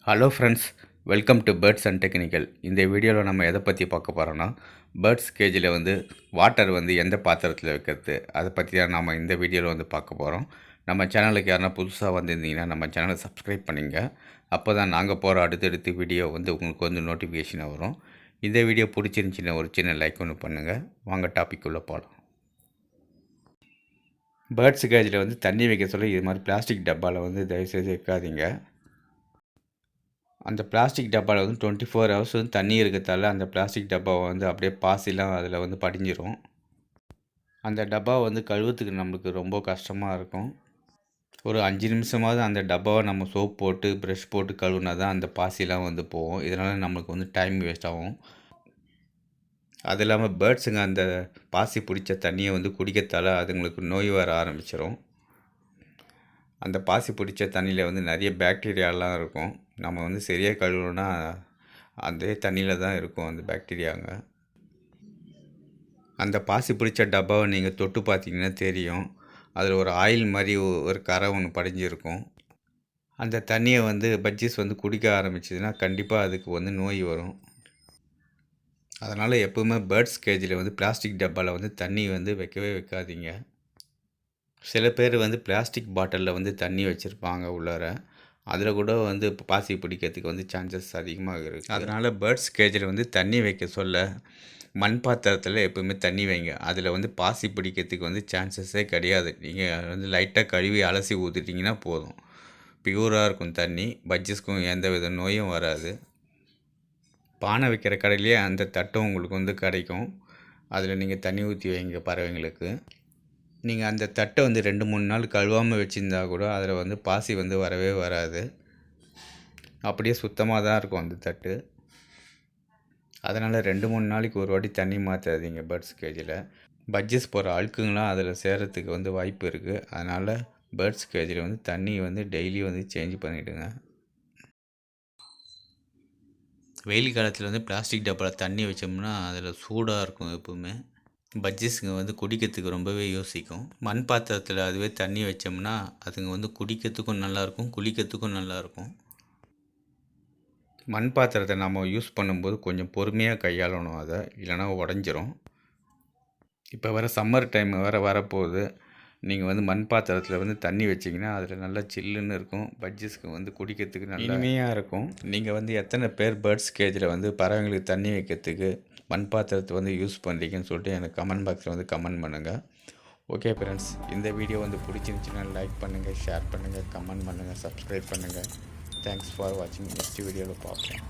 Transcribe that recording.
Hello friends, welcome to birds and technical. இந்த வீடியோவில் நம்ம எதை பற்றி பார்க்க போகிறோன்னா, பேர்ட்ஸ் கேஜில் வாட்டர் எந்த பாத்திரத்தில் வைக்கிறது, அதை பற்றி தான் நம்ம இந்த வீடியோவில் பார்க்க போகிறோம். நம்ம சேனலுக்கு யாருன்னா புதுசாக வந்திருந்தீங்கன்னா நம்ம சேனலை சப்ஸ்கிரைப் பண்ணிங்க. அப்போ தான் நாங்கள் போகிற அடுத்தடுத்து வீடியோ உங்களுக்கு நோட்டிஃபிகேஷனாக வரும். இந்த வீடியோ பிடிச்சிருந்துச்சின்னா ஒரு சின்ன லைக் ஒன்று பண்ணுங்கள். வாங்க டாபிக் உள்ள போகலாம். பேர்ட்ஸ் கேஜில் தண்ணி வைக்க சொல்ல இது மாதிரி பிளாஸ்டிக் டப்பாவில் தயவுசெய்து வைக்காதீங்க. அந்த பிளாஸ்டிக் டப்பாவில் 24 ஹவர்ஸ் தண்ணி இருக்கிறதால அந்த பிளாஸ்டிக் டப்பாவை அப்படியே பாசிலாம் அதில் படிஞ்சிரும். அந்த டப்பாவை கழுவுறதுக்கு நம்மளுக்கு ரொம்ப கஷ்டமாக இருக்கும். ஒரு 5 நிமிஷமாவது அந்த டப்பாவை நம்ம சோப் போட்டு ப்ரஷ் போட்டு கழுவுனா தான் அந்த பாசிலாம் போகும். இதனால் நம்மளுக்கு டைம் வேஸ்ட் ஆகும். அது இல்லாமல் பேர்ட்ஸுங்க அந்த பாசி பிடிச்ச தண்ணியை குடிக்கிறதால அதுங்களுக்கு நோய் வர ஆரம்பிச்சிடும். அந்த பாசி பிடிச்ச தண்ணியில் நிறைய பாக்டீரியாலாம் இருக்கும். நம்ம சரியாக கழுவுனா அதே தண்ணியில் தான் இருக்கும் அந்த பாக்டீரியாங்க. அந்த பாசி பிடிச்ச டப்பாவை நீங்கள் தொட்டு பார்த்தீங்கன்னா தெரியும். அதில் ஒரு ஆயில் மாதிரி ஒரு கரை ஒன்று படிஞ்சிருக்கும். அந்த தண்ணியை பட்ஜீஸ் குடிக்க ஆரம்பிச்சதுன்னா கண்டிப்பாக அதுக்கு நோய் வரும். அதனால் எப்போவுமே பேர்ட்ஸ் கேஜில் பிளாஸ்டிக் டப்பாவில் தண்ணி வைக்கவே வைக்காதீங்க. சில பேர் பிளாஸ்டிக் பாட்டிலில் தண்ணி வச்சுருப்பாங்க உள்ளார. அதில் கூட பாசி பிடிக்கிறதுக்கு சான்சஸ் அதிகமாக இருக்குது. அதனால் பேர்ட்ஸ் கேஜில் தண்ணி வைக்க சொல்ல மண் பாத்திரத்தில் எப்போவுமே தண்ணி வைங்க. அதில் பாசி பிடிக்கிறதுக்கு சான்சஸே கிடையாது. நீங்கள் லைட்டாக கழுவி அலசி ஊற்றிட்டிங்கன்னா போதும். பியூராக இருக்கும் தண்ணி. பட்ஜஸ்க்கும் எந்த வித நோயும் வராது. பானை வைக்கிற கடையிலேயே அந்த தட்டும் உங்களுக்கு கிடைக்கும். அதில் நீங்கள் தண்ணி ஊற்றி வைங்க பறவைங்களுக்கு. நீங்கள் அந்த தட்டை 2-3 நாள் கழுவாமல் வச்சுருந்தா கூட அதில் பாசி வரவே வராது. அப்படியே சுத்தமாக தான் இருக்கும் அந்த தட்டு. அதனால் 2-3 நாளைக்கு ஒரு வாட்டி தண்ணி மாற்றாதீங்க பேர்ட்ஸ் கேஜில். பட்ஜஸ் போகிற அழுக்குங்களாம் அதில் சேரத்துக்கு வாய்ப்பு இருக்குது. அதனால் பேர்ட்ஸ் கேஜில் தண்ணி டெய்லி சேஞ்ச் பண்ணிவிடுங்க. வெயில் காலத்தில் பிளாஸ்டிக் டப்பாவில் தண்ணி வச்சோம்னா அதில் சூடாக இருக்கும். எப்போவுமே பட்ஜஸ்ங்க குடிக்கிறதுக்கு ரொம்பவே யோசிக்கும். மண் பாத்திரத்தில் அதுவே தண்ணி வச்சோம்னா அதுங்க குடிக்கிறதுக்கும் நல்லாயிருக்கும், குளிக்கிறதுக்கும் நல்லாயிருக்கும். மண் பாத்திரத்தை நம்ம யூஸ் பண்ணும்போது கொஞ்சம் பொறுமையாக கையாளணும். அதை இல்லைனா உடஞ்சிரும். இப்போ வர சம்மர் டைம் வரப்போகுது. நீங்கள் மண் பாத்திரத்தில் தண்ணி வச்சிங்கன்னா அதில் நல்லா சில்லுன்னு இருக்கும். பட்ஜஸ்க்கு குடிக்கிறதுக்கு நல்லா இனிமையாக இருக்கும். நீங்கள் எத்தனை பேர் பேர்ட்ஸ் கேஜில் பறவைங்களுக்கு தண்ணி வைக்கிறதுக்கு மண் பாத்திரத்தை யூஸ் பண்ணுறீங்கன்னு சொல்லிட்டு எனக்கு கமெண்ட் பாக்ஸில் கமெண்ட் பண்ணுங்கள். ஓகே ஃப்ரெண்ட்ஸ், இந்த வீடியோ பிடிச்சிருந்துச்சின்னா லைக் பண்ணுங்கள், ஷேர் பண்ணுங்கள், கமெண்ட் பண்ணுங்கள், சப்ஸ்கிரைப் பண்ணுங்கள். தேங்க்ஸ் ஃபார் வாட்சிங். நெக்ஸ்ட் வீடியோவில் பார்ப்போம்.